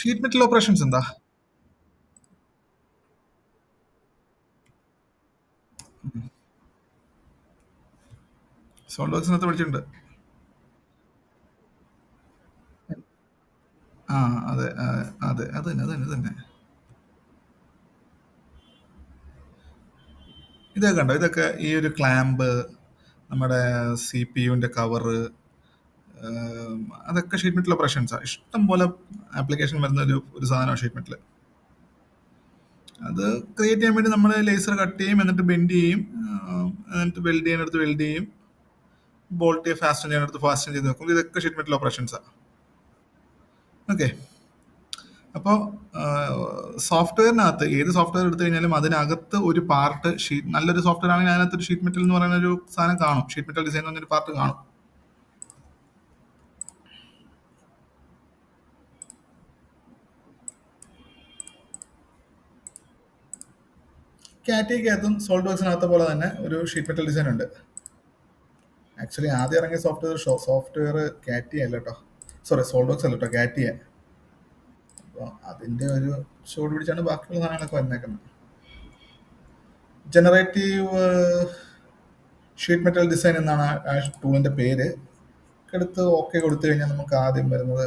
Sheet metal operations എന്താ? Sold വർക്സിനകത്ത് പഠിച്ചിട്ടുണ്ട്. ആ, അതെ, അതെ, അത് തന്നെ, അത് തന്നെ, അത് തന്നെ. ഇതൊക്കെ കണ്ടോ? ഇതൊക്കെ ഈ ഒരു ക്ലാമ്പ്, നമ്മുടെ സി പി യുവിന്റെ കവറ്, അതൊക്കെ ഷീറ്റ് മെറ്റൽ ഓപ്പറേഷൻസാണ്. ഇഷ്ടം പോലെ ആപ്ലിക്കേഷൻ വരുന്ന ഒരു സാധനമാണ് ഷീറ്റ് മെറ്റൽ. അത് ക്രിയേറ്റ് ചെയ്യാൻ വേണ്ടി നമ്മൾ ലേസർ കട്ട് ചെയ്യും, എന്നിട്ട് ബെൻഡ് ചെയ്യും, എന്നിട്ട് വെൽഡ് ചെയ്യാനെടുത്ത് വെൽഡ് ചെയ്യും, ബോൾട്ട് ചെയ്ത് ഫാസ്റ്റൻ ചെയ്യാനെടുത്ത് ഫാസ്റ്റൻ ചെയ്ത് നോക്കും. ഇതൊക്കെ ഷീറ്റ് മെറ്റൽ ഓപ്പറേഷൻസാണ്. ഓക്കെ. അപ്പോൾ സോഫ്റ്റ്വെയറിനകത്ത് ഏത് സോഫ്റ്റ്വെയർ എടുത്തു കഴിഞ്ഞാലും അതിനകത്ത് ഒരു പാർട്ട് ഷീറ്റ്, നല്ലൊരു സോഫ്റ്റ്വെയർ ആണെങ്കിൽ അതിനകത്ത് ഒരു ഷീറ്റ് മെറ്റൽ എന്ന് പറയുന്ന ഒരു സാധനം കാണും. ഷീറ്റ് മെറ്റൽ ഡിസൈൻ എന്നൊരു പാർട്ട് കാണും. കാറ്റിക്കകത്തും സോൾഡ് വർക്സിനകത്ത് പോലെ തന്നെ ഒരു ഷീറ്റ് മെറ്റൽ ഡിസൈൻ ഉണ്ട്. ആക്ച്വലി ആദ്യം ഇറങ്ങിയ സോഫ്റ്റ്വെയർ കാറ്റിയ അല്ല കേട്ടോ, സോറി സോൾഡ് വർക്സ് അല്ല കേട്ടോ, കാറ്റിയ. അപ്പോൾ അതിൻ്റെ ഒരു ചൂട് പിടിച്ചാണ് ബാക്കിയുള്ള സാധനങ്ങളൊക്കെ വന്നേക്കുന്നത്. ജനറേറ്റീവ് ഷീറ്റ് മെറ്റൽ ഡിസൈൻ എന്നാണ് ആ ടൂളിൻ്റെ പേര്. എടുത്ത് ഓക്കെ കൊടുത്തു കഴിഞ്ഞാൽ നമുക്ക് ആദ്യം വരുന്നത്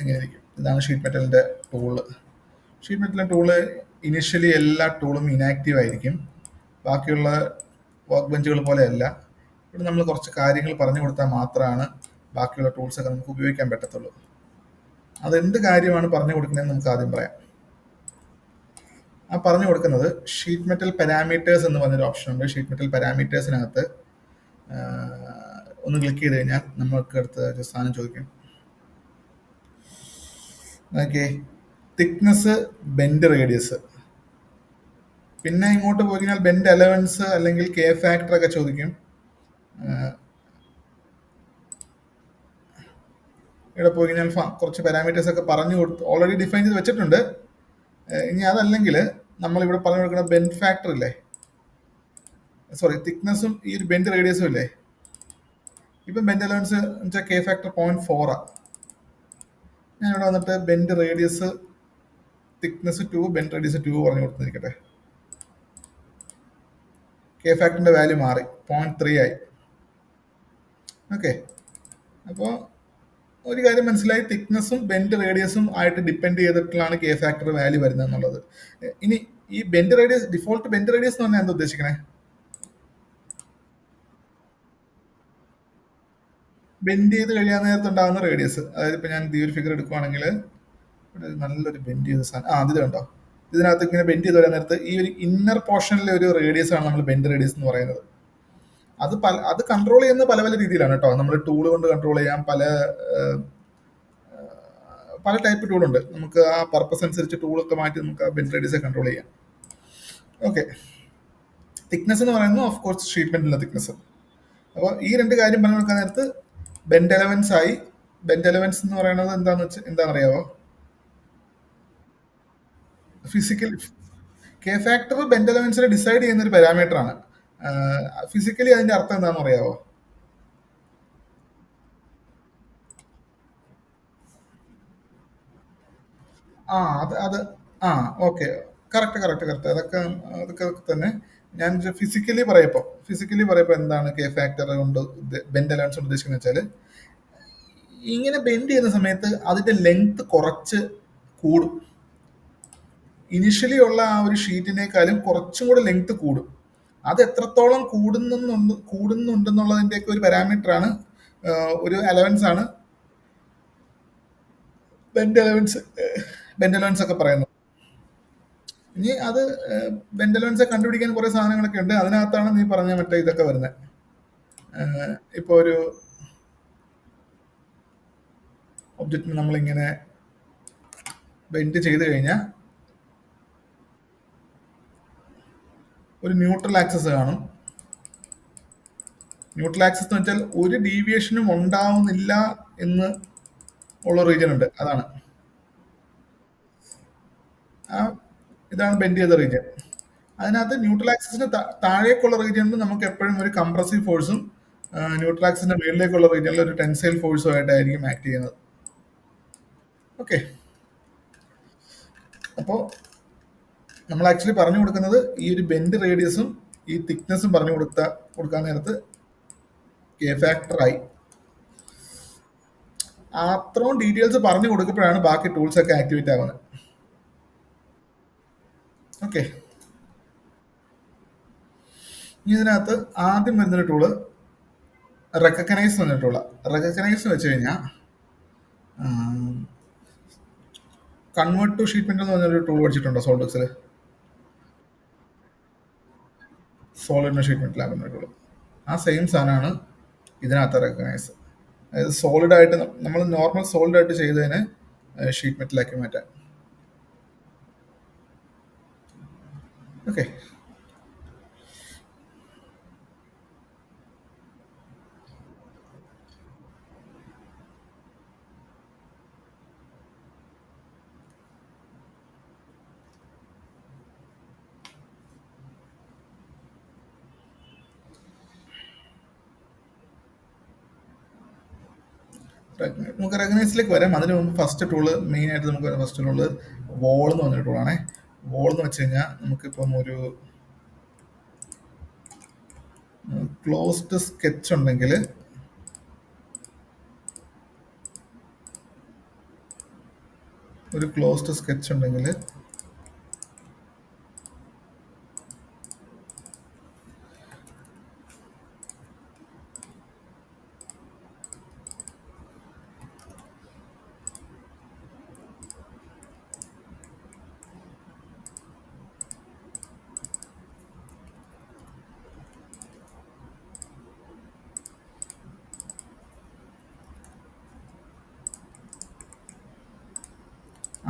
ഇങ്ങനെ ഇരിക്കും. ഇതാണ് ഷീറ്റ് മെറ്റലിൻ്റെ ടൂള്. ഷീറ്റ് മെറ്റലിൻ്റെ ടൂള് ഇനിഷ്യലി എല്ലാ ടൂളും ഇനാക്റ്റീവ് ആയിരിക്കും. ബാക്കിയുള്ള വർക്ക് ബെഞ്ചുകൾ പോലെയല്ല. ഇവിടെ നമ്മൾ കുറച്ച് കാര്യങ്ങൾ പറഞ്ഞു കൊടുത്താൽ മാത്രമാണ് ബാക്കിയുള്ള ടൂൾസൊക്കെ നമുക്ക് ഉപയോഗിക്കാൻ പറ്റത്തുള്ളൂ. അതെന്ത് കാര്യമാണ് പറഞ്ഞു കൊടുക്കുന്നതെന്ന് നമുക്ക് ആദ്യം പറയാം. ആ പറഞ്ഞു കൊടുക്കുന്നത് ഷീറ്റ് മെറ്റൽ പാരാമീറ്റേഴ്സ് എന്ന് പറഞ്ഞൊരു ഓപ്ഷൻ ഉണ്ട്. ഷീറ്റ് മെറ്റൽ പാരാമീറ്റേഴ്സിനകത്ത് ഒന്ന് ക്ലിക്ക് ചെയ്ത് കഴിഞ്ഞാൽ നമുക്ക് അടുത്ത ഒരു സാധനം ചോദിക്കും. Okay, thickness, bend radius. പിന്നെ ഇങ്ങോട്ട് പോയി കഴിഞ്ഞാൽ ബെൻഡ് അലവൻസ് അല്ലെങ്കിൽ കെ ഫാക്ടർ ഒക്കെ ചോദിക്കും. ഇവിടെ പോയി കഴിഞ്ഞാൽ കുറച്ച് പാരാമീറ്റേഴ്സ് ഒക്കെ പറഞ്ഞു കൊടുത്ത് ഓൾറെഡി ഡിഫൈൻ ചെയ്ത് വെച്ചിട്ടുണ്ട്. ഇനി അതല്ലെങ്കിൽ നമ്മളിവിടെ പറഞ്ഞു കൊടുക്കുന്ന ബെൻഡ് ഫാക്ടർ ഇല്ലേ, സോറി തിക്നെസ്സും ഈ ഒരു ബെൻഡ് റേഡിയസും ഇല്ലേ. ഇപ്പം ബെൻഡ് അലവൻസ് വെച്ചാൽ കെ ഫാക്ടർ 0.4. ഞാൻ ഇവിടെ വന്നിട്ട് bend radius thickness 2, bend radius 2 പറഞ്ഞു കൊടുത്തിരിക്കട്ടെ. കെ ഫാക്ടറിന്റെ വാല്യൂ മാറി, 0.3 ആയി. ഓക്കെ, അപ്പോൾ ഒരു കാര്യം മനസ്സിലായി, തിക്നെസ്സും ബെൻഡ് റേഡിയസും ആയിട്ട് ഡിപ്പെൻഡ് ചെയ്തിട്ടുള്ളതാണ് കെ ഫാക്ടർ വാല്യൂ വരുന്നത് എന്നുള്ളത്. ഇനി ഈ bend radius, default bend radius എന്ന് പറഞ്ഞാൽ എന്താ ഉദ്ദേശിക്കണേ? ബെൻഡ് ചെയ്ത് കഴിയാൻ നേരത്ത് ഉണ്ടാകുന്ന റേഡിയസ്. അതായത് ഇപ്പം ഞാൻ ഈ ഒരു ഫിഗർ എടുക്കുവാണെങ്കിൽ ഇവിടെ നല്ലൊരു ബെൻഡ് ചെയ്ത സാധനം, ഇത് കണ്ടോ, ഇതിനകത്ത് ഇങ്ങനെ ബെൻഡ് ചെയ്ത് വരാൻ നേരത്ത് ഈ ഒരു ഇന്നർ പോർഷനിലെ ഒരു റേഡിയസ് ആണ് നമ്മൾ ബെൻഡ് റേഡിയസ് എന്ന് പറയുന്നത്. അത് കൺട്രോൾ ചെയ്യുന്നത് പല പല രീതിയിലാണ് കേട്ടോ. നമ്മൾ ടൂൾ കൊണ്ട് കൺട്രോൾ ചെയ്യാം, പല ടൈപ്പ് ടൂളുണ്ട്. നമുക്ക് ആ പർപ്പസ് അനുസരിച്ച് ടൂളൊക്കെ മാറ്റി നമുക്ക് ആ ബെൻഡ് റേഡിയസ് കൺട്രോൾ ചെയ്യാം. ഓക്കെ, തിക്നെസ് എന്ന് പറയുന്നത് ഓഫ് കോഴ്സ് ഷീറ്റ് മെറ്റലിന്റെ തിക്നെസ്. അപ്പോൾ ഈ രണ്ട് കാര്യം പറഞ്ഞു കൊടുക്കാൻ നേരത്ത് ബെൻഡ് എലവൻസ് ആയി. ബെൻഡ് എലവൻസ് എന്ന് പറയുന്നത് എന്താണെന്ന് അറിയാവോ? ഫിസിക്കൽ കെ ഫാക്ടർ ബെൻഡ് എലവൻസിനെ ഡിസൈഡ് ചെയ്യുന്ന ഒരു പാരാമീറ്റർ ആണ്. ഫിസിക്കലി അതിന്റെ അർത്ഥം എന്താണെന്ന് അറിയാവോ? ആ അത് അത് ആ ഓക്കെ, കറക്റ്റ് കറക്റ്റ് കറക്റ്റ്, അതൊക്കെ തന്നെ. ഞാൻ ഫിസിക്കലി പറയപ്പോൾ എന്താണ് കെ ഫാക്ടർ കൊണ്ട് ബെൻഡ് അലവൻസ് കൊണ്ട് ഉദ്ദേശിക്കുന്നത് വെച്ചാൽ, ഇങ്ങനെ ബെൻഡ് ചെയ്യുന്ന സമയത്ത് അതിന്റെ ലെങ്ത് കുറച്ച് കൂടും. ഇനിഷ്യലി ഉള്ള ആ ഒരു ഷീറ്റിനേക്കാളും കുറച്ചും കൂടെ ലെങ്ത് കൂടും. അത് എത്രത്തോളം കൂടുന്നുണ്ടെന്നുള്ളതിൻ്റെയൊക്കെ ഒരു പാരാമീറ്റർ ആണ്, ഒരു അലവൻസ് ആണ് ബെൻഡ് അലവൻസ് ഒക്കെ പറയുന്നത്. ഇനി അത് ബെൻഡ് അലവൻസ് കണ്ടുപിടിക്കാൻ കുറേ സാധനങ്ങളൊക്കെ ഉണ്ട്. അതിനകത്താണ് നീ പറഞ്ഞ മറ്റേ ഇതൊക്കെ വരുന്നത്. ഇപ്പോൾ ഒരു ഒബ്ജക്റ്റിന് നമ്മളിങ്ങനെ ബെൻഡ് ചെയ്ത് കഴിഞ്ഞാൽ ഒരു ന്യൂട്രൽ ആക്സസ് കാണും. ന്യൂട്രൽ ആക്സസ് എന്ന് വെച്ചാൽ ഒരു ഡീവിയേഷനും ഉണ്ടാവുന്നില്ല എന്ന് ഉള്ള റീജിയൻ ഉണ്ട്. അതാണ് ഇതാണ് ബെൻഡ് ചെയ്ത റീജിയൻ. അതിനകത്ത് ന്യൂട്രൽ ആക്സിസിന് താഴേക്കുള്ള റീജിയനിൽ നമുക്ക് എപ്പോഴും ഒരു കംപ്രസീവ് ഫോഴ്സും ന്യൂട്രൽ ആക്സിന്റെ മുകളിലേക്കുള്ള റീജിയനിൽ ഒരു ടെൻസൈൽ ഫോഴ്സും ആയിട്ടായിരിക്കും ആക്ട് ചെയ്യുന്നത്. ഓക്കെ, അപ്പോൾ നമ്മൾ ആക്ച്വലി പറഞ്ഞു കൊടുക്കുന്നത് ഈ ഒരു ബെൻഡ് റേഡിയസും ഈ തിക്നെസ്സും പറഞ്ഞു കൊടുക്കാൻ നേരത്ത് കെ ഫാക്ടർ ആയി. അത്രയും ഡീറ്റെയിൽസ് പറഞ്ഞു കൊടുക്കുമ്പോഴാണ് ബാക്കി ടൂൾസ് ഒക്കെ ആക്ടിവേറ്റ് ആവുന്നത്. ഓക്കെ, ഇതിനകത്ത് ആദ്യം വരുന്നൊരു ടൂള് റെക്കഗ്നൈസ് എന്നൊരു ടൂള്. റെക്കഗ്നൈസ് എന്ന് വെച്ച് കഴിഞ്ഞാൽ കൺവേർട്ട് ടു ഷീറ്റ് മെറ്റൽ എന്ന് പറഞ്ഞൊരു ടൂൾ പഠിച്ചിട്ടുണ്ടോ സോൾഡക്സിൽ? സോളിഡിന് ഷീറ്റ് മെറ്റൽ ആക്കുന്ന ടൂള്. ആ സെയിം സാധനമാണ് ഇതിനകത്ത് റെക്കഗ്നൈസ്. അതായത് സോളിഡ് ആയിട്ട് നമ്മൾ നോർമൽ സോളിഡ് ആയിട്ട് ചെയ്തതിന് ഷീറ്റ് മെറ്റലാക്കി മാറ്റാൻ. ഓക്കെ, നമുക്ക് റെക്കഗ്നൈസിലേക്ക് വരാം. അതിന് മുമ്പ് ഫസ്റ്റ് ടൂള് മെയിൻ ആയിട്ട് നമുക്ക് ഫസ്റ്റ് ടൂള് വോൾ എന്ന് പറഞ്ഞൊരു ടൂളാണേ. വോൾ എന്ന് വെച്ച് കഴിഞ്ഞാൽ നമുക്കിപ്പം ഒരു ക്ലോസ്ഡ് സ്കെച്ച് ഉണ്ടെങ്കിൽ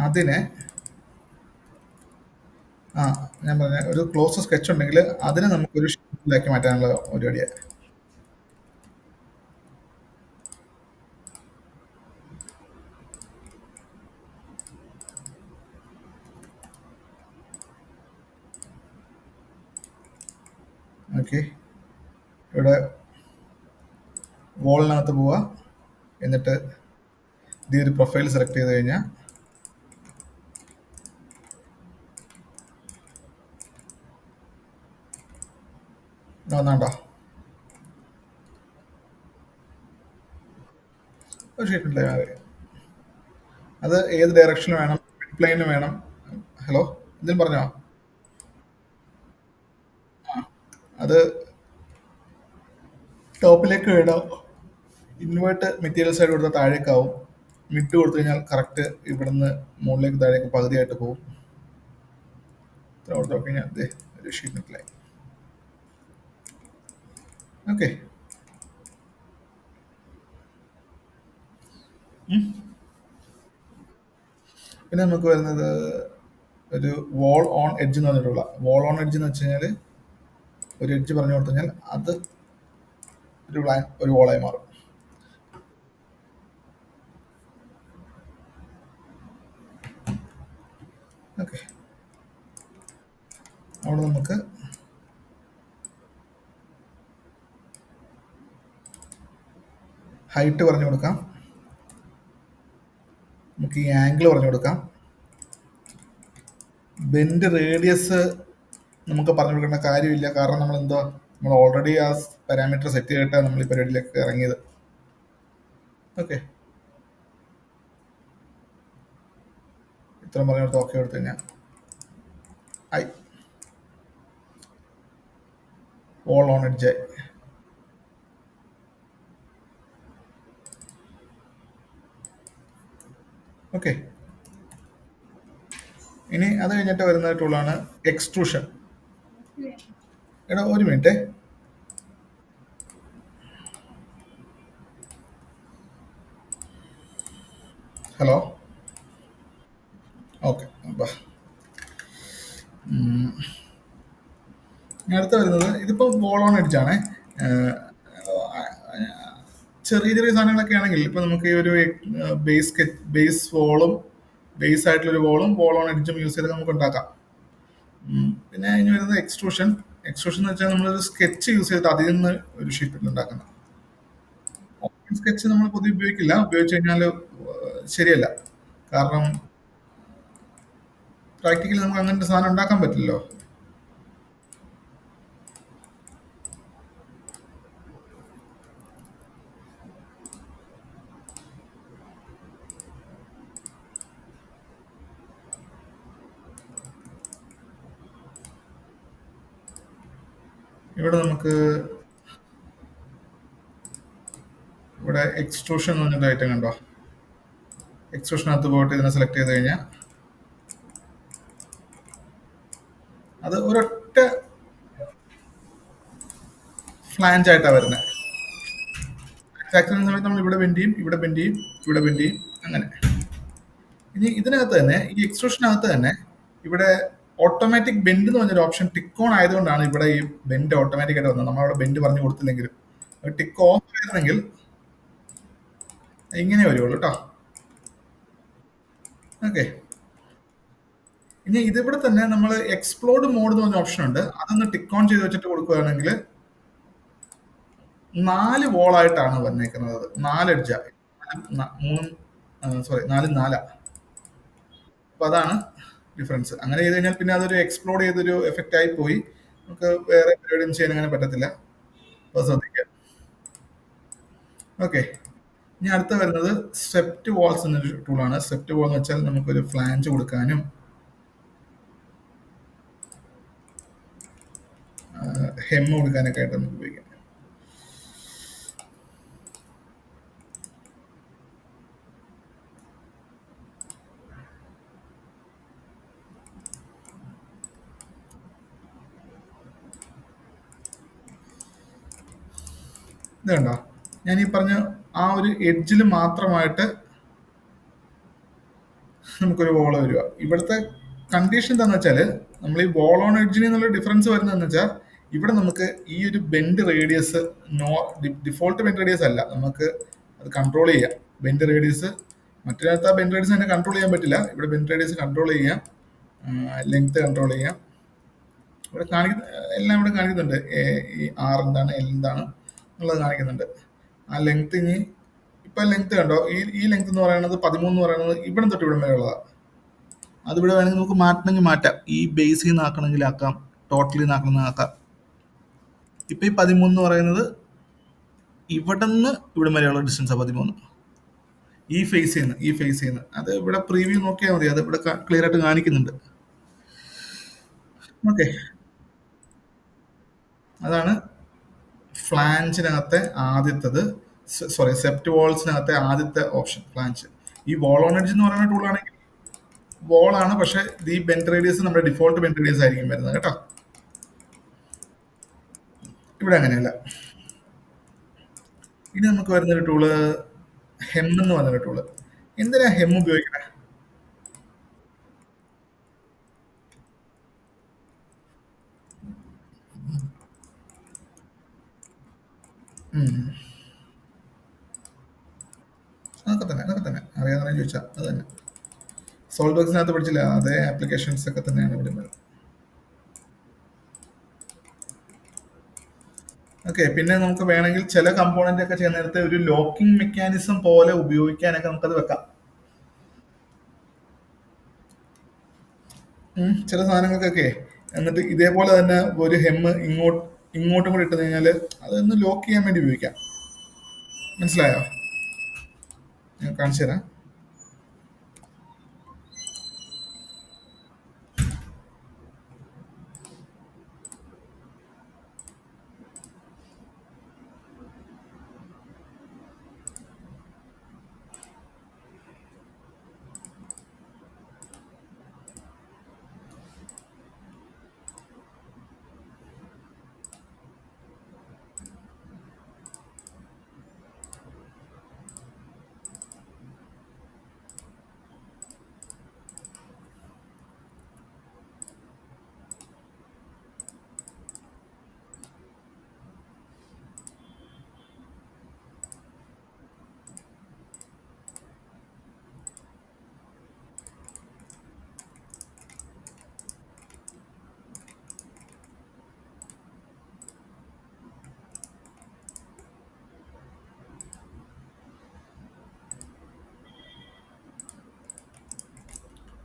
അതിനെ ഞാൻ പറഞ്ഞ ഒരു ക്ലോസ് സ്കെച്ച് ഉണ്ടെങ്കിൽ അതിനെ നമുക്കൊരു ഷീറ്റിലാക്കി മാറ്റാനുള്ള പരിപാടിയാണ്. ഓക്കെ, ഇവിടെ വോളിനകത്ത് പോവുക, എന്നിട്ട് ഈ ഒരു പ്രൊഫൈൽ സെലക്ട് ചെയ്ത് കഴിഞ്ഞാൽ വന്നാണ്ടോ ഒരു ഷീറ്റ് മെറ്റൽ. അത് ഏത് ഡയറക്ഷനിൽ വേണം, മിഡ് പ്ലെയിനിൽ വേണം. ഹലോ, എന്തെങ്കിലും പറഞ്ഞോ? അത് ടോപ്പിലേക്ക് വേണം. ഇൻവേർട്ട് മെറ്റീരിയൽ സൈഡ് കൊടുത്താൽ താഴേക്കാവും. മിഡ് കൊടുത്തു കഴിഞ്ഞാൽ കറക്റ്റ് ഇവിടുന്ന് മുകളിലേക്ക് താഴേക്ക് പകുതിയായിട്ട് പോകും. ഇത്ര കൊടുത്ത് നോക്കി കഴിഞ്ഞാൽ അതെ ഒരു ഷീറ്റ് മെറ്റലായി. ഓക്കെ, പിന്നെ നമുക്ക് വരുന്നത് ഒരു വോൾ ഓൺ എഡ്ജ് എന്ന് പറഞ്ഞിട്ടുള്ള. വോൾ ഓൺ എഡ്ജ് എന്ന് വെച്ച് കഴിഞ്ഞാൽ ഒരു എഡ്ജ് പറഞ്ഞു കൊടുത്തു കഴിഞ്ഞാൽ അത് ഒരു വോളായി മാറും. ഓക്കെ, അവിടെ നമുക്ക് ഹൈറ്റ് പറഞ്ഞു കൊടുക്കാം. നമുക്ക് ഈ ആംഗിൾ പറഞ്ഞു കൊടുക്കാം. ബെൻഡ് റേഡിയസ് നമുക്ക് പറഞ്ഞു കൊടുക്കേണ്ട കാര്യമില്ല, കാരണം നമ്മൾ ഓൾറെഡി ആ പാരാമീറ്റർ സെറ്റ് ചെയ്തിട്ടാണ് നമ്മൾ ഈ പരിപാടിയിലേക്ക് ഇറങ്ങിയത്. ഓക്കെ, ഇത്ര പറഞ്ഞു കൊടുത്ത് ഓക്കെ കൊടുത്തു കഴിഞ്ഞാൽ ആയി, വോൾ ഓൺ എഡ്ജ് ആയി. ഓക്കെ, ഇനി അത് കഴിഞ്ഞിട്ട് വരുന്ന ടൂളാണ് എക്സ്ട്രൂഷൻ. എടാ ഒരു മിനിറ്റ്, ഹലോ. ഓക്കെ, അടുത്ത വരുന്നത് ഇതിപ്പോൾ വോൾ ഓൺ എഡ്ജ് ആണേ. ചെറിയ ചെറിയ സാധനങ്ങളൊക്കെ ആണെങ്കിൽ ഇപ്പൊ നമുക്ക് ഈ ഒരു ബേസ് വോളും ബേസ് ആയിട്ടുള്ള ഒരു വോളും വോൾ ഓൺ എഡ്ജും യൂസ് ചെയ്ത് നമുക്ക് ഉണ്ടാക്കാം. പിന്നെ ഇനി വരുന്നത് എക്സ്ട്രൂഷൻ. എക്സ്ട്രൂഷൻ എന്ന് വെച്ചാൽ നമ്മളൊരു സ്കെച്ച് യൂസ് ചെയ്തിട്ട് അതിൽ നിന്ന് ഒരു ഷീറ്റ് ഉണ്ടാക്കുന്നത്. ഓപ്പൺ സ്കെച്ച് നമ്മൾ പൊതുവെ ഉപയോഗിക്കില്ല. ഉപയോഗിച്ച് കഴിഞ്ഞാൽ ശരിയല്ല, കാരണം പ്രാക്ടിക്കലി നമുക്ക് അങ്ങനത്തെ സാധനം ഉണ്ടാക്കാൻ പറ്റില്ലല്ലോ. ഇവിടെ നമുക്ക് ഇവിടെ എക്സ്ട്രൂഷൻ എന്ന് പറഞ്ഞൊരു ഐറ്റം കണ്ടോ. എക്സ്ട്രൂഷനകത്ത് പോയിട്ട് ഇതിനെ സെലക്ട് ചെയ്ത് കഴിഞ്ഞാൽ അത് ഒരൊറ്റ ഫ്ലാഞ്ച് ആയിട്ടാണ് വരുന്നത്. ഫാക്ടറി സമയത്ത് നമ്മൾ ഇവിടെ ബെൻഡ് ചെയ്യും, ഇവിടെ ബെൻഡ് ചെയ്യും, ഇവിടെ ബെൻഡ് ചെയ്യും, അങ്ങനെ. ഇനി ഇതിനകത്ത് തന്നെ ഈ എക്സ്ട്രൂഷനകത്ത് തന്നെ ഇവിടെ ഓട്ടോമാറ്റിക് ബെൻഡ് എന്ന് പറഞ്ഞൊരു ഓപ്ഷൻ ടിക്ക് ഓൺ ആയതുകൊണ്ടാണ് ഇവിടെ ഈ ബെൻഡ് ഓട്ടോമാറ്റിക് ആയിട്ട് വന്നത്. നമ്മളവിടെ ബെൻഡ് പറഞ്ഞു കൊടുത്തില്ലെങ്കിലും ടിക്ക് ഓഫ് ആയിരുന്നെങ്കിൽ ഇങ്ങനെ വരുള്ളൂ കേട്ടോ. ഓക്കെ. ഇനി ഇതിവിടെ തന്നെ നമ്മൾ എക്സ്പ്ലോർഡ് മോഡ് എന്ന് പറഞ്ഞ ഓപ്ഷൻ ഉണ്ട്. അതൊന്ന് ടിക്ക് ഓൺ ചെയ്ത് വെച്ചിട്ട് കൊടുക്കുകയാണെങ്കിൽ 4 വോളായിട്ടാണ് വന്നേക്കുന്നത്. 4 എഡ്ജ, മൂന്നും സോറി 4 4. അപ്പൊ അതാണ് ഡിഫറൻസ്. അങ്ങനെ ചെയ്ത് കഴിഞ്ഞാൽ പിന്നെ അതൊരു എക്സ്പ്ലോഡ് ചെയ്തൊരു എഫക്റ്റ് ആയി പോയി. നമുക്ക് വേറെ പരിപാടിയും ചെയ്യാൻ അങ്ങനെ പറ്റത്തില്ല. അപ്പോൾ ശ്രദ്ധിക്കാം. ഓക്കെ. ഇനി അടുത്ത വരുന്നത് സ്വെപ്റ്റ് വാൾസ് എന്നൊരു ടൂളാണ്. സ്വെപ്റ്റ് വാൾ എന്ന് വെച്ചാൽ നമുക്കൊരു ഫ്ലാഞ്ച് കൊടുക്കാനും ഹെം കൊടുക്കാനൊക്കെ ആയിട്ട് നമുക്ക് ഉപയോഗിക്കാം. ഇത് കണ്ടോ, ഞാൻ ഈ പറഞ്ഞ ആ ഒരു എഡ്ജിൽ മാത്രമായിട്ട് നമുക്കൊരു വോള് വരിക. ഇവിടുത്തെ കണ്ടീഷൻ എന്താണെന്ന് വെച്ചാൽ നമ്മൾ ഈ വോൾ ഓൺ എഡ്ജിന് എന്നുള്ള ഡിഫറൻസ് വരുന്നതെന്ന് വെച്ചാൽ ഇവിടെ നമുക്ക് ഈ ഒരു bend radius default bend radius അല്ല, നമുക്ക് അത് കൺട്രോൾ ചെയ്യാം. ബെൻഡ് റേഡിയസ് മറ്റൊരാത്ത ബെൻഡ് റേഡിയസ് തന്നെ കൺട്രോൾ ചെയ്യാൻ പറ്റില്ല. ഇവിടെ ബെൻഡ് റേഡിയസ് കൺട്രോൾ ചെയ്യാം, ലെങ്ത് കൺട്രോൾ ചെയ്യാം. ഇവിടെ എല്ലാം ഇവിടെ കാണിക്കുന്നുണ്ട്. ഈ ആർ എന്താണ്, എൽ എന്താണ് എന്നുള്ളത് കാണിക്കുന്നുണ്ട്. ആ ലെങ്ത് ഇനി ഇപ്പൊ ലെങ്ത് കണ്ടോ, ഈ ലെങ്ത് എന്ന് പറയുന്നത് 13 എന്ന് പറയുന്നത് ഇവിടെ തൊട്ട് ഇവിടെ വരെ ഉള്ളതാണ്. അതിവിടെ വേണമെങ്കിൽ നമുക്ക് മാറ്റണമെങ്കിൽ മാറ്റാം. ഈ ബേസിൽ നിന്ന് ആക്കണമെങ്കിൽ ആക്കാം, ടോട്ടലി ആക്കണമെങ്കിൽ ആക്കാം. ഇപ്പൊ ഈ 13 എന്ന് പറയുന്നത് ഇവിടെ നിന്ന് ഇവിടെ വരെയുള്ള ഡിസ്റ്റൻസാണ് 13. ഈ ഫേസിൽ നിന്ന് അത് ഇവിടെ പ്രീവ്യൂ നോക്കിയാൽ മതി, അത് ഇവിടെ ക്ലിയർ ആയിട്ട് കാണിക്കുന്നുണ്ട്. ഓക്കെ. അതാണ് ഫ്ലാഞ്ചിനകത്തെ ആദ്യത്തത്, സോറി സെപ്റ്റ് വാൾസിനകത്തെ ആദ്യത്തെ ഓപ്ഷൻ ഫ്ലാഞ്ച്. ഈ വോൾ ഓൺ എഡ്ജ് എന്ന് പറയുന്ന ടൂളാണെങ്കിൽ വോളാണ്, പക്ഷെ ഈ ബെൻഡ് റേഡിയസ് നമ്മുടെ ഡിഫോൾട്ട് ബെൻഡ് റേഡിയസ് ആയിരിക്കും വരുന്നത് കേട്ടോ. ഇവിടെ അങ്ങനെയല്ല. ഇനി നമുക്ക് വരുന്നൊരു ടൂള് ഹെം എന്ന് പറഞ്ഞൊരു ടൂള്. എന്തിനാ ഹെം ഉപയോഗിക്കണേ? അതൊക്കെ തന്നെ അറിയാതെ ചോദിച്ചാൽ അത് തന്നെ. സോൾഡ് വർക്സിനകത്ത് പഠിച്ചില്ല, അതേ ആപ്ലിക്കേഷൻസ് ഒക്കെ തന്നെയാണ് ഇവിടെ വരുന്നത്. ഓക്കെ. പിന്നെ നമുക്ക് വേണമെങ്കിൽ ചില കമ്പോണന്റ് ഒക്കെ ചെയ്യുന്ന നേരത്തെ ഒരു ലോക്കിംഗ് മെക്കാനിസം പോലെ ഉപയോഗിക്കാനൊക്കെ നമുക്കത് വെക്കാം. ചില സാധനങ്ങൾക്കൊക്കെ എന്നിട്ട് ഇതേപോലെ തന്നെ ഒരു ഹെമ്മ് ഇങ്ങോട്ടും കൂടി ഇട്ട് കഴിഞ്ഞാൽ അതൊന്ന് ലോക്ക് ചെയ്യാൻ വേണ്ടി ഉപയോഗിക്കാം. മനസ്സിലായോ? ഞാൻ കാണിച്ചു തരാം.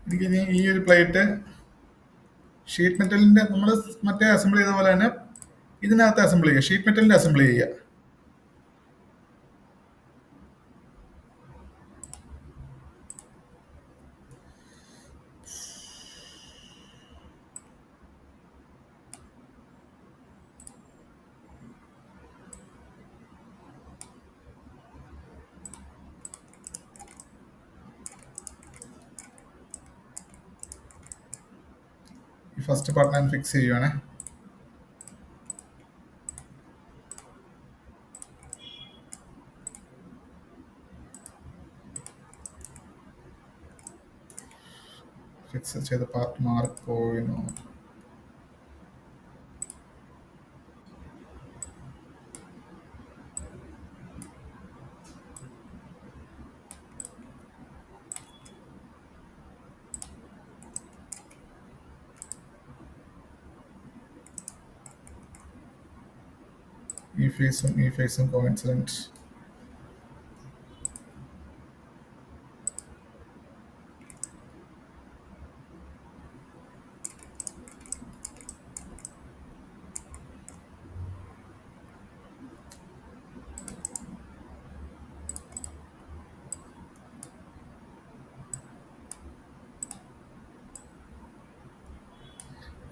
എനിക്ക് ഈ ഒരു പ്ലേറ്റ് ഷീറ്റ് മെറ്റലിന്റെ നമ്മൾ മറ്റേ അസംബിൾ ചെയ്ത പോലെ തന്നെ ഇതിനകത്ത് അസംബിൾ ചെയ്യുക, ഷീറ്റ് മെറ്റലിന്റെ അസംബിൾ ചെയ്യുക. ഈ ഫസ്റ്റ് പാർട്ട് ഞാൻ ഫിക്സ് ചെയ്യുവാണ്. ഫിക്സ് ചെയ്ത പാർട്ട് മാറിപ്പോയിനോ? ഈ ഫേസും കോയിൻസിഡന്റ്.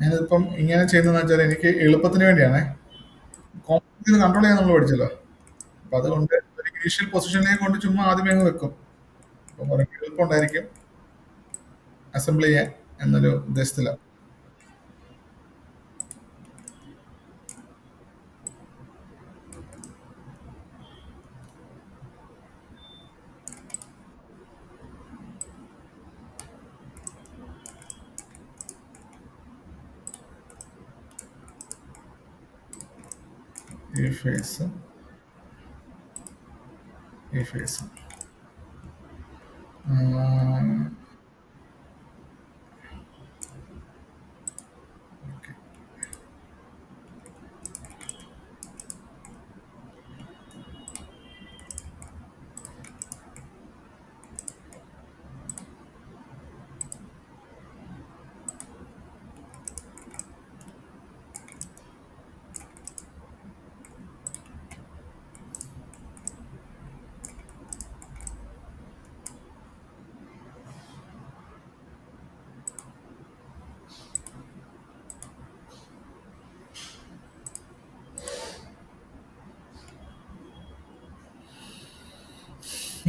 ഞാനിതിപ്പം ഇങ്ങനെ ചെയ്യുന്നതെന്ന് വെച്ചാൽ എനിക്ക് എളുപ്പത്തിന് വേണ്ടിയാണ്. കോംപ്ലക്സ് കൺട്രോൾ ചെയ്യാൻ നമ്മൾ പഠിച്ചല്ലോ. അപ്പൊ അതുകൊണ്ട് ഒരു ഇനീഷ്യൽ പൊസിഷനിലേക്ക് കൊണ്ട് ചുമ്മാ ആദ്യമേ അങ്ങ് വെക്കും. അപ്പം കുറെ എളുപ്പമുണ്ടായിരിക്കും അസംബിൾ ചെയ്യാൻ എന്നൊരു ഉദ്ദേശത്തിലാണ്. ഈ ഫേസ് ഈ ഫേസ്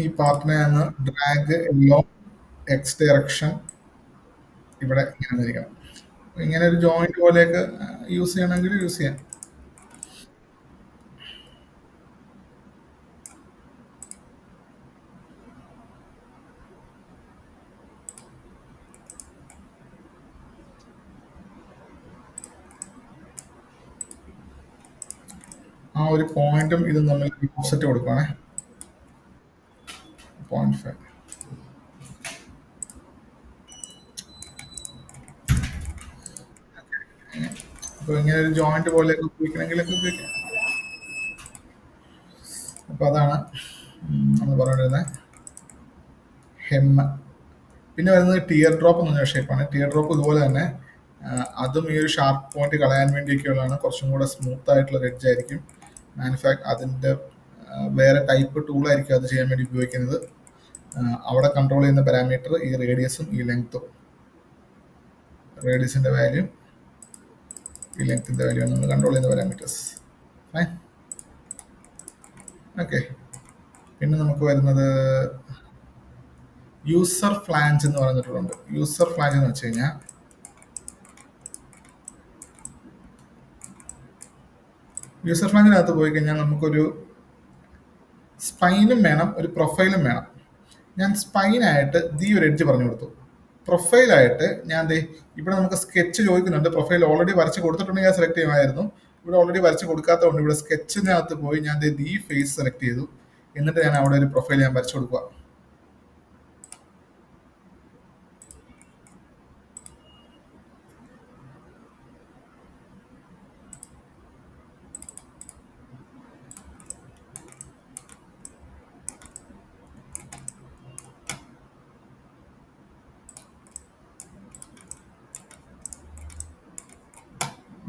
ഈ പാർട്ടിനെ ഒന്ന് ഡ്രാഗ് ലോങ് എക്സ് ഡയറക്ഷൻ ഇവിടെ ഇങ്ങനെ വന്നിരിക്കണം. ഇങ്ങനെ ഒരു ജോയിന്റ് പോലെയൊക്കെ യൂസ് ചെയ്യണമെങ്കിൽ യൂസ് ചെയ്യാം. ആ ഒരു പോയിന്റും ഇതും തമ്മിൽ ഓഫ്സെറ്റ് കൊടുക്കുവാണേ. 0.5. അപ്പൊ ഇങ്ങനെ ഒരു ജോയിന്റ് പോലെയൊക്കെ ഉപയോഗിക്കണമെങ്കിലൊക്കെ ഉപയോഗിക്കാം. അപ്പൊ അതാണ് നമ്മൾ പറഞ്ഞിരുന്നത് ഹെമ്മ്. പിന്നെ വരുന്നത് ടിയർ ഡ്രോപ്പ് എന്ന് പറഞ്ഞ ഷേപ്പാണ്. ടിയർ ഡ്രോപ്പ് ഇതുപോലെ തന്നെ അതും ഈ ഒരു ഷാർപ്പ് പോയിന്റ് കളയാൻ വേണ്ടിയൊക്കെയുള്ളതാണ്. കുറച്ചും കൂടെ സ്മൂത്ത് ആയിട്ടുള്ള എഡ്ജ് ആയിരിക്കും. അതിന്റെ വേറെ ടൈപ്പ് ടൂളായിരിക്കും അത് ചെയ്യാൻ വേണ്ടി ഉപയോഗിക്കുന്നത്. അവിടെ കൺട്രോൾ ചെയ്യുന്ന പാരാമീറ്റർ ഈ റേഡിയസും ഈ ലെങ്ത്തും. റേഡിയസിന്റെ വാല്യൂ ഈ ലെങ്ത്തിന്റെ വാല്യൂ ആണ് നമ്മൾ കൺട്രോൾ ചെയ്യുന്ന പാരാമീറ്റേഴ്സ്. ഓക്കെ. പിന്നെ നമുക്ക് വരുന്നത് യൂസർ ഫ്ലാഞ്ച് എന്ന് പറഞ്ഞിട്ടുണ്ട്. യൂസർ ഫ്ലാഞ്ച് എന്ന് വെച്ച് കഴിഞ്ഞാൽ യൂസർ ഫ്ലാഞ്ചിനകത്ത് പോയി കഴിഞ്ഞാൽ നമുക്കൊരു സ്പൈനും വേണം, ഒരു പ്രൊഫൈലും വേണം. ഞാൻ സ്പൈനായിട്ട് ഒരു എഡ്ജ് പറഞ്ഞു കൊടുത്തു. പ്രൊഫൈലായിട്ട് ഞാൻ ഇവിടെ നമുക്ക് സ്കെച്ച് ചോദിക്കുന്നുണ്ട്. പ്രൊഫൈൽ ഓൾറെഡി വരച്ച് കൊടുത്തിട്ടുണ്ടെങ്കിൽ ഞാൻ സെലക്ട് ചെയ്യുമായിരുന്നു. ഇവിടെ ഓൾറെഡി വരച്ച് കൊടുക്കാത്തതുകൊണ്ട് ഇവിടെ സ്കെച്ചിനകത്ത് പോയി ഞാൻ ഈ ഫേസ് സെലക്ട് ചെയ്തു. എന്നിട്ട് ഞാൻ അവിടെ ഒരു പ്രൊഫൈൽ ഞാൻ വരച്ചു കൊടുക്കുക.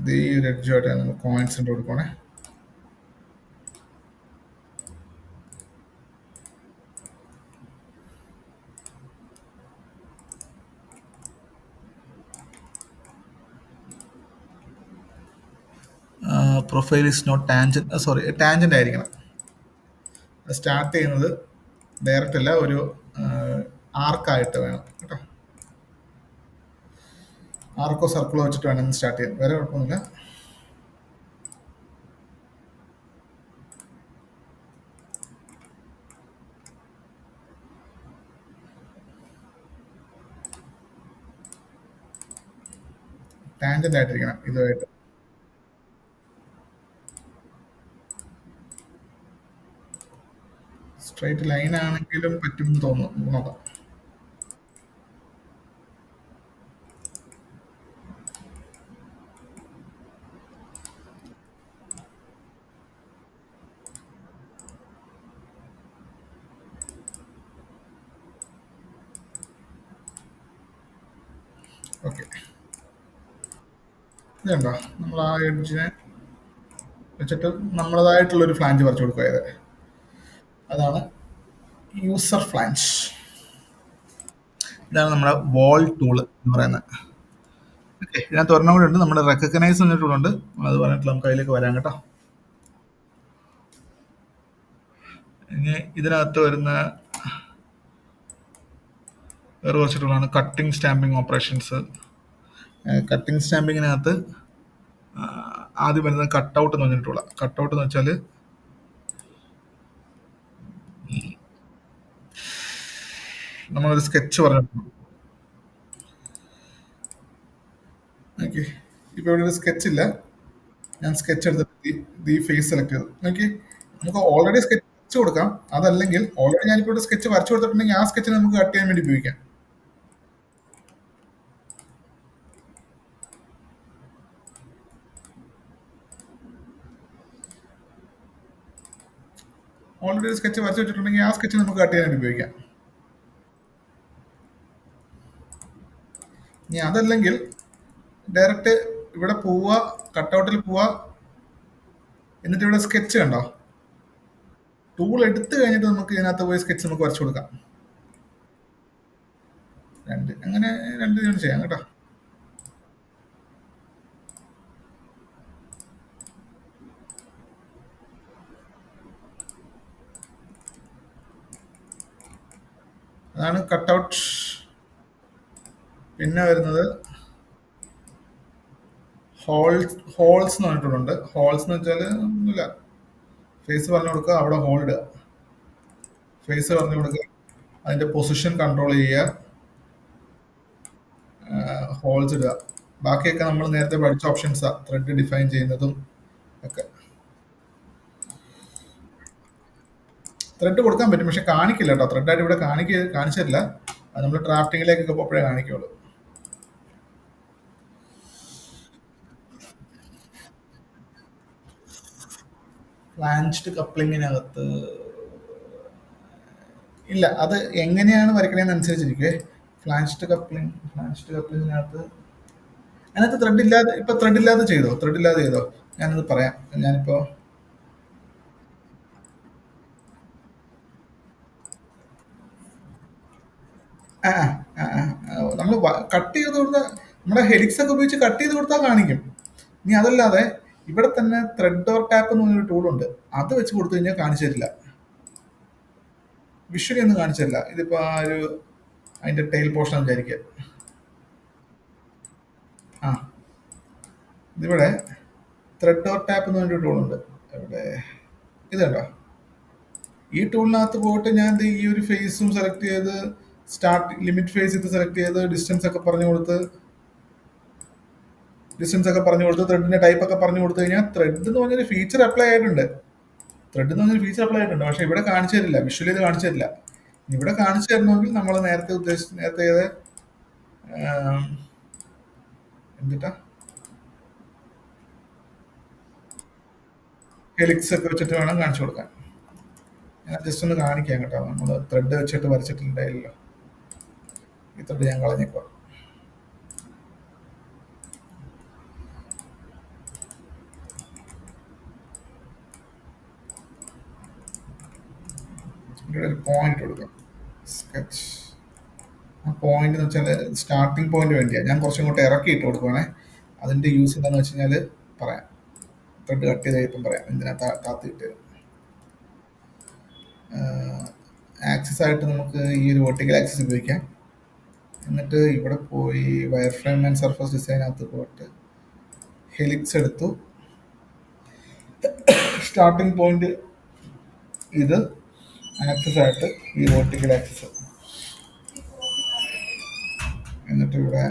ഇത് ഈ ഒരു എഡ്ജുമായിട്ട് നമ്മൾ കോയിൻസ് ഇട്ട് കൊടുക്കണേ. Profile is not tangent, sorry tangent ആയിരിക്കണം. സ്റ്റാർട്ട് ചെയ്യുന്നത് ഡയറക്റ്റ് അല്ല, ഒരു ആർക്കായിട്ട് വേണം കേട്ടോ. ആർക്കോ സർക്കിളോ വെച്ചിട്ട് വേണം സ്റ്റാർട്ട് ചെയ്യാൻ, വേറെ കുഴപ്പമൊന്നുമില്ല. ടാൻജന്റ് ആയിട്ടിരിക്കണം ഇതുമായിട്ട്. സ്ട്രൈറ്റ് ലൈൻ ആണെങ്കിലും പറ്റുമെന്ന് തോന്നുന്നു, നോക്കാം. ഓക്കെ, ഇതുണ്ടോ, നമ്മൾ ആ എഡ്ജിനെ വെച്ചിട്ട് നമ്മളതായിട്ടുള്ളൊരു ഫ്ലാഞ്ച് വരച്ചു കൊടുക്കുക. അതാണ് യൂസർ ഫ്ലാഞ്ച്. ഇതാണ് നമ്മുടെ വോൾ ടൂൾ എന്ന് പറയുന്നത്. ഓക്കെ, ഇതിനകത്ത് ഒരെണ്ണം കൂടെ ഉണ്ട്, നമ്മുടെ റെക്കഗ്നൈസ് എന്ന ടൂളുണ്ട്. അത് പറഞ്ഞിട്ട് നമുക്ക് അതിലേക്ക് വരാം കേട്ടോ. ഇനി ഇതിനകത്ത് വരുന്ന വേറെ കുറച്ച് ടൂളാണ് കട്ടിങ് സ്റ്റാമ്പിങ് ഓപ്പറേഷൻസ്. കട്ടിങ് സ്റ്റാമ്പിങ്ങിനകത്ത് ആദ്യം വരുന്നത് കട്ട് ഔട്ട് എന്ന് പറഞ്ഞിട്ടുള്ള. കട്ട് ഔട്ട് എന്ന് വെച്ചാൽ നമ്മളൊരു സ്കെച്ച് പറഞ്ഞിട്ടുണ്ട്. ഓക്കെ, ഇപ്പൊ ഇവിടെ ഒരു സ്കെച്ച് ഇല്ല, ഞാൻ സ്കെച്ച് എടുത്തിട്ട് ഈ ഫേസ് സെലക്ട് ചെയ്തു. ഓക്കെ, നമുക്ക് ഓൾറെഡി സ്കെച്ച് വരച്ചു കൊടുക്കാം. അതല്ലെങ്കിൽ ഓൾറെഡി ഞാനിപ്പോൾ ഇവിടെ സ്കെച്ച് വരച്ചു കൊടുത്തിട്ടുണ്ടെങ്കിൽ ആ സ്കെച്ച് നമുക്ക് കട്ട് ചെയ്യാൻ വേണ്ടി ഉപയോഗിക്കാം. ഓൾറെഡി ഒരു സ്കെച്ച് വരച്ചു വെച്ചിട്ടുണ്ടെങ്കിൽ ആ സ്കെച്ച് നമുക്ക് കട്ട് ചെയ്യാൻ വേണ്ടി ഉപയോഗിക്കാം. ഇനി അതല്ലെങ്കിൽ ഡയറക്റ്റ് ഇവിടെ പോവുക, കട്ടൗട്ടിൽ പോവുക, എന്നിട്ട് ഇവിടെ സ്കെച്ച് കണ്ടോ, ടൂൾ എടുത്തു കഴിഞ്ഞിട്ട് നമുക്ക് ഇതിനകത്ത് പോയി സ്കെച്ച് നമുക്ക് വരച്ചു കൊടുക്കാം. അങ്ങനെ രണ്ട് ഇതിനും ചെയ്യാം കേട്ടോ. അതാണ് കട്ടൗട്ട്. പിന്നെ വരുന്നത് ഹോൾസ് എന്ന് പറഞ്ഞിട്ടുണ്ട്. ഹോൾസ് എന്ന് വെച്ചാൽ ഒന്നുമില്ല, ഫേസ് പറഞ്ഞു കൊടുക്കുക, അവിടെ ഹോൾ ഇടുക. ഫേസ് പറഞ്ഞു കൊടുക്കുക, അതിന്റെ പൊസിഷൻ കൺട്രോൾ ചെയ്യുക, ഹോൾസ് ഇടുക. ബാക്കിയൊക്കെ നമ്മൾ നേരത്തെ പഠിച്ച ഓപ്ഷൻസാ, ത്രെഡ് ഡിഫൈൻ ചെയ്യുന്നതും ഒക്കെ. ത്രെഡ് കൊടുക്കാൻ പറ്റും, പക്ഷെ കാണിക്കില്ല കേട്ടോ. ത്രെഡായിട്ട് ഇവിടെ കാണിച്ചിട്ടില്ല. അത് നമ്മൾ ഡ്രാഫ്റ്റിങ്ങിലേക്കൊക്കെ പോയപ്പോഴേ കാണിക്കുള്ളൂ. ഫ്ലാൻജ്ഡ് കപ്ലിങ്ങിനകത്ത് ഇല്ല, അത് എങ്ങനെയാണ് വരയ്ക്കണേന്ന് അനുസരിച്ചിരിക്കുവേ. ഫ്ലാൻജ്ഡ് കപ്ലിങ്ങിനകത്ത് അതിനകത്ത് ത്രെഡ് ഇല്ലാതെ, ഇപ്പൊ ത്രെഡ് ഇല്ലാതെ ചെയ്തോ, ത്രെഡ് ഇല്ലാതെ ചെയ്തോ, ഞാനത് പറയാം. ഞാനിപ്പോ നമ്മൾ കട്ട് ചെയ്ത് കൊടുത്താൽ, നമ്മുടെ ഹെലിക്സ് ഒക്കെ ഉപയോഗിച്ച് കട്ട് ചെയ്ത് കൊടുത്താൽ കാണിക്കും. ഇനി അതല്ലാതെ ഇവിടെ തന്നെ ത്രെഡ് ഓർ ടാപ്പ് എന്ന് പറഞ്ഞൊരു ടൂളുണ്ട്, അത് വെച്ച് കൊടുത്തു കഴിഞ്ഞാൽ കാണിച്ചു തരില്ല, വിഷ്വലി ഒന്നും കാണിച്ചു തരില്ല. ഇതിപ്പോ ആ ഒരു അതിന്റെ ടെയിൽ പോർഷൻ വിചാരിക്കുക. ആ, ഇതിവിടെ ത്രെഡ് ഓർ ടാപ്പ് എന്ന് പറഞ്ഞൊരു ടൂളുണ്ട്. ഇവിടെ ഇത് കണ്ടോ, ഈ ടൂളിനകത്ത് പോയിട്ട് ഞാൻ ഈ ഒരു ഫേസും സെലക്ട് ചെയ്ത്, സ്റ്റാർട്ട് ലിമിറ്റ് ഫേസ് ഇത് സെലക്ട് ചെയ്ത്, ഡിസ്റ്റൻസ് ഒക്കെ പറഞ്ഞു കൊടുത്ത്, ത്രെഡിന്റെ ടൈപ്പ് ഒക്കെ പറഞ്ഞു കൊടുത്തു കഴിഞ്ഞാൽ ത്രെഡ് എന്ന് പറഞ്ഞൊരു ഫീച്ചർ അപ്ലൈ ആയിട്ടുണ്ട്. പക്ഷെ ഇവിടെ കാണിച്ചു തരില്ല, വിഷ്വലി ഇത് കാണിച്ചു തരില്ല. ഇവിടെ കാണിച്ചു തരണമെങ്കിൽ നമ്മൾ നേരത്തെ ചെയ്ത എന്തിട്ടാ ഹെലിക്സ് ഒക്കെ വെച്ചിട്ട് വേണം കാണിച്ചു കൊടുക്കാൻ. ഞാൻ ജസ്റ്റ് ഒന്ന് കാണിക്കാം കേട്ടോ. നമ്മൾ ത്രെഡ് വെച്ചിട്ട് വരച്ചിട്ടുണ്ടായില്ലല്ലോ, ഈ ത്രെഡ് ഞാൻ കളഞ്ഞേക്കോ. പോയിന്റ് കൊടുക്കാം. സ്കെച്ച്. ആ പോയിന്റ് എന്ന് വെച്ചാൽ സ്റ്റാർട്ടിംഗ് പോയിന്റ് വേണ്ടിയാണ്. ഞാൻ കുറച്ചും ഇങ്ങോട്ട് ഇറക്കി ഇട്ട് കൊടുക്കുവാണേ. അതിന്റെ യൂസ് എന്താണെന്ന് വെച്ച് കഴിഞ്ഞാൽ പറയാം. ത്രെഡ് കട്ട് ചെയ്ത് കഴിയുമ്പം പറയാം എന്തിനാ താത്തി ഇട്ടത്. ആക്സിസ് ആയിട്ട് നമുക്ക് ഈ ഒരു വെർട്ടിക്കൽ ആക്സിസ് ഉപയോഗിക്കാം. എന്നിട്ട് ഇവിടെ പോയി വയർ ഫ്രെയിം ആൻഡ് സർഫസ് ഡിസൈനകത്ത് പോയിട്ട് ഹെലിക്സ് എടുത്തു. സ്റ്റാർട്ടിംഗ് പോയിന്റ് ഇത്, ആക്സിസ് ആയിട്ട് ഈ വെർട്ടിക്കൽ ആക്സിസ്. എന്നിട്ട് ഇവിടെ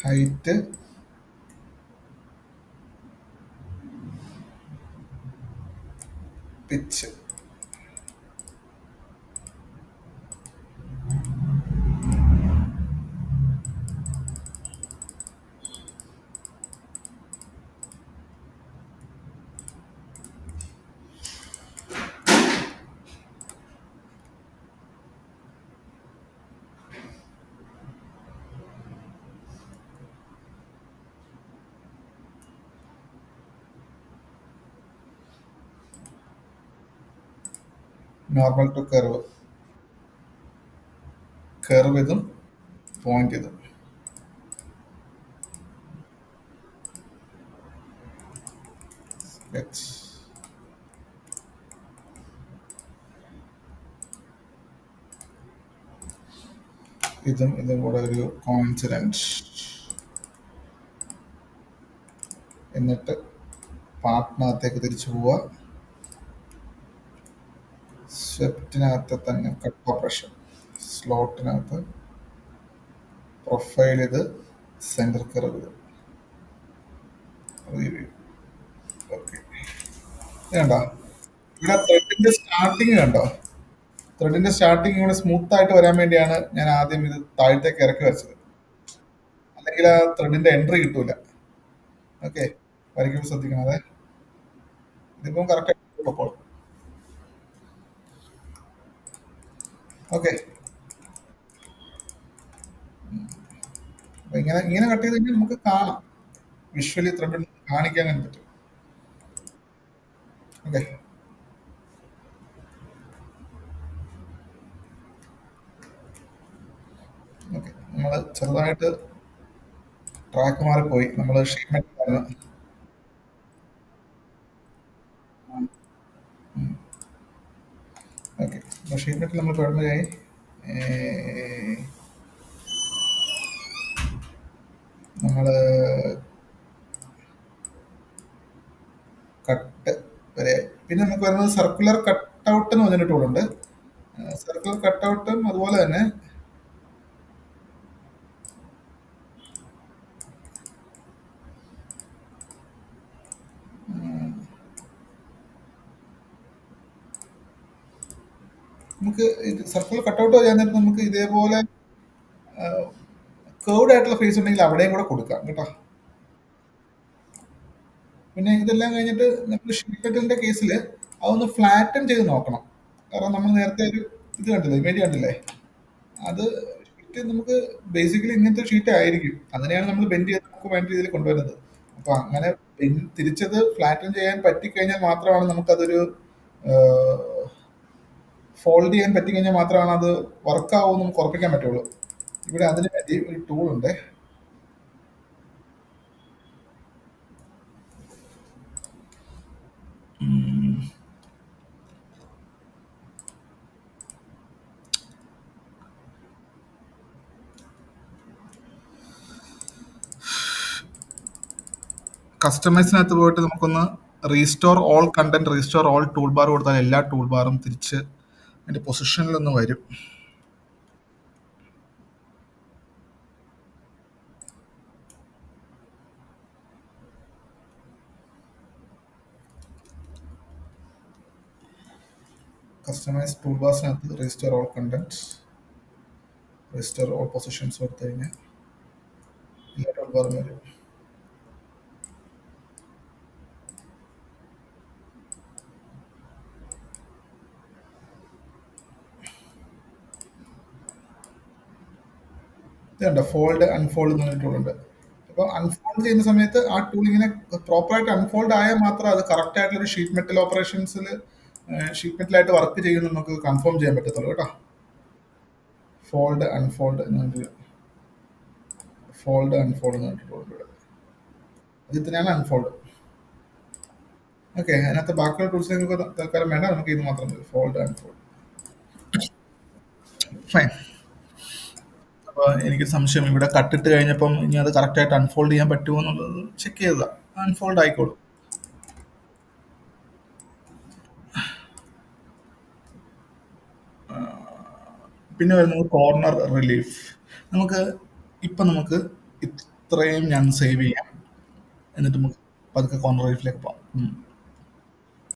height pitch. Normal to curve. Curve ഇതും പോയിന്റ് ഇതും. സ്കെച്ച്. ഇതും ഇതും കൂടെ ഒരു കോയിൻസിഡൻസ്. എന്നിട്ട് പാർട്ടിനകത്തേക്ക് തിരിച്ചു പോവുക. സ്വെപ്റ്റിനകത്ത് തന്നെ കട്ട് ഓപ്പറേഷൻ. സ്ലോട്ടിനകത്ത് പ്രൊഫൈൽ ഇത്, സെന്റർ കർവ് ഇത്. റിവ്യൂ. ഓക്കെ. കണ്ടോ ഇവിടെ ത്രെഡിന്റെ സ്റ്റാർട്ടിങ് കണ്ടോ? ത്രെഡിന്റെ സ്റ്റാർട്ടിങ് ഇവിടെ സ്മൂത്ത് ആയിട്ട് വരാൻ വേണ്ടിയാണ് ഞാൻ ആദ്യം ഇത് താഴത്തേക്ക് ഇറക്കി വെച്ചത്. അല്ലെങ്കിൽ ആ ത്രെഡിന്റെ എൻട്രി കിട്ടൂല. ഓക്കെ, വരയ്ക്കുമ്പോൾ ശ്രദ്ധിക്കണം. അതെ, ഇതിപ്പം കറക്റ്റ് ആയിട്ട്. ഓക്കെ, അപ്പൊ ഇങ്ങനെ ഇങ്ങനെ കട്ട് ചെയ്ത് കഴിഞ്ഞാൽ നമുക്ക് കാണാം. വിഷ്വലി ത്രെഡ് കാണിക്കാൻ വേണ്ടി പറ്റും. Okay, okay. നമ്മൾ ചെറുതായിട്ട് ട്രാക്ക് മാറിപ്പോയി. നമ്മൾ ഷീറ്റ്. ഓക്കെ, അപ്പോൾ ഷീറ്റ് മെറ്റൽ നമ്മൾ തുടങ്ങുകയായി. നമ്മൾ കട്ട് വരെ. പിന്നെ നമുക്ക് വരുന്നത് സർക്കുലർ കട്ട് ഔട്ട് എന്ന് പറഞ്ഞൊരു ടൂളുണ്ട്. സർക്കുലർ കട്ട് ഔട്ടും അതുപോലെ തന്നെ നമുക്ക് ഇത് സർക്കുലർ കട്ട് ഔട്ട് ചെയ്യാൻ നേരത്ത് നമുക്ക് ഇതേപോലെ കേർവ്ഡ് ആയിട്ടുള്ള ഫേസ് ഉണ്ടെങ്കിൽ അവിടെയും കൂടെ കൊടുക്കാം കേട്ടോ. പിന്നെ ഇതെല്ലാം കഴിഞ്ഞിട്ട് നമ്മൾ ഷീറ്റ് മെറ്റലിന്റെ കേസിൽ അതൊന്ന് ഫ്ലാറ്റൻ ചെയ്ത് നോക്കണം. കാരണം നമ്മൾ നേരത്തെ ഒരു ഇത് കണ്ടില്ലേ, ഇമേജ് കണ്ടില്ലേ, അത് ഷീറ്റ് നമുക്ക് ബേസിക്കലി ഇങ്ങനത്തെ ഷീറ്റ് ആയിരിക്കും. അതിനെയാണ് നമ്മൾ ബെൻഡ് ചെയ്ത് നമുക്ക് വേണ്ട രീതിയിൽ കൊണ്ടുവരുന്നത്. അപ്പൊ അങ്ങനെ തിരിച്ചത് ഫ്ലാറ്റൻ ചെയ്യാൻ പറ്റിക്കഴിഞ്ഞാൽ മാത്രമാണ് നമുക്കതൊരു ഫോൾഡ് ചെയ്യാൻ പറ്റിക്കഴിഞ്ഞാൽ മാത്രമാണ് അത് വർക്കാവും നമുക്ക് ഉറപ്പിക്കാൻ പറ്റുള്ളൂ. ഇവിടെ അതിന് വേണ്ടി ഒരു ടൂൾ ഉണ്ട്. കസ്റ്റമൈസിനകത്ത് പോയിട്ട് നമുക്കൊന്ന് restore all content, restore all tool bar കൊടുത്താൽ എല്ലാ ടൂൾ ബാറും തിരിച്ച് അതിന്റെ പൊസിഷനിലൊന്ന് വരും. കസ്റ്റമൈസ് ടൂൾ ബാർസിനകത്ത് restore all content, restore all positions കൊടുത്തു കഴിഞ്ഞാൽ എല്ലാ ടൂൾ ബാറും വരും. ഇതുണ്ട് ഫോൾഡ് അൺഫോൾഡ് എന്ന് പറഞ്ഞ ടൂളുണ്ട്. അപ്പോൾ അൺഫോൾഡ് ചെയ്യുന്ന സമയത്ത് ആ ടൂൾ ഇങ്ങനെ പ്രോപ്പറായിട്ട് അൺഫോൾഡ് ആയാൽ മാത്രം അത് കറക്റ്റ് ആയിട്ടുള്ള ഒരു ഷീറ്റ് മെറ്റൽ ഓപ്പറേഷൻസിൽ ഷീറ്റ് മെറ്റലായിട്ട് വർക്ക് ചെയ്യുന്ന നമുക്ക് കൺഫേം ചെയ്യാൻ പറ്റത്തുള്ളൂ കേട്ടോ. ഫോൾഡ് അൺഫോൾഡ് ഫോൾഡ് അൺഫോൾഡ് എന്ന് പറഞ്ഞിട്ടുണ്ട്. ഇത് തന്നെയാണ് അൺഫോൾഡ്. ഓക്കെ, അതിനകത്ത് ബാക്കിയുള്ള ടൂൾസ് നിങ്ങൾക്ക് തൽക്കാലം വേണ്ട, നമുക്ക് ഇത് മാത്രം മതി. Fold unfold. ഫൈൻ. അപ്പോൾ എനിക്ക് സംശയം ഇവിടെ കട്ടിട്ട് കഴിഞ്ഞപ്പം ഇനി അത് കറക്റ്റായിട്ട് അൺഫോൾഡ് ചെയ്യാൻ പറ്റുമോ എന്നുള്ളത് ചെക്ക് ചെയ്തതാ. അൺഫോൾഡ് ആയിക്കോളും. പിന്നെ വരുന്നത് കോർണർ റിലീഫ്. നമുക്ക് ഇപ്പം നമുക്ക് ഇത്രയും ഞാൻ സേവ് ചെയ്യാം, എന്നിട്ട് നമുക്ക് പതുക്കെ കോർണർ റിലീഫിലേക്ക് പോകാം.